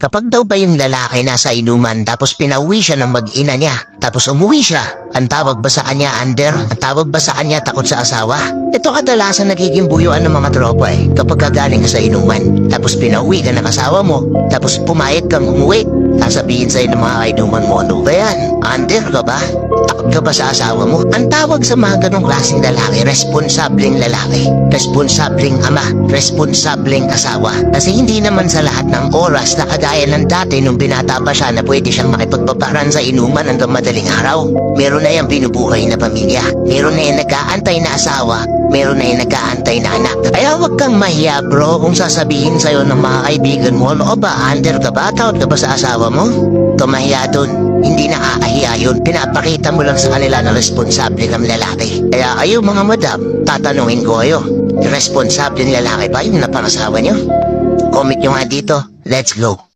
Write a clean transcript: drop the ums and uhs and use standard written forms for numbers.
Kapag daw ba yung lalaki nasa inuman tapos pinauwi siya ng mag-ina niya, tapos umuwi siya, ang tawag ba sa kanya under? Ang tawag ba sa kanya takot sa asawa? Ito kadalasan nagiging buyuan ng mga tropa kapag gagaling ka sa inuman, tapos pinauwi ka ng asawa mo, tapos pumayag kang umuwi. Sasabihin sa'yo ng mga kainuman mo, ano ba yan? Under ka ba? Takot ka ba sa asawa mo? Ang tawag sa mga ganong klaseng lalaki, responsableng lalaki, responsableng ama, responsableng asawa. Kasi hindi naman sa lahat ng oras na kagaya ng dati nung binata pa siya na pwede siyang makipagpaparan sa inuman hanggang madaling araw. Meron na yung binubuhay na pamilya, meron na yung nag-aantay na asawa, meron na yung nag-aantay na anak. Kaya huwag kang mahiya bro kung sasabihin sa'yo ng mga kaibigan mo, ano ba, under ka ba? Takot ka ba sa asawa mo? Tumahiya dun. Hindi nakakahiya yun. Pinapakita mo lang sa kanila na responsable kang lalaki. Kaya kayo mga madam, tatanungin ko kayo, responsable ng lalaki ba yung napangasawa nyo? Comment nyo nga dito. Let's go.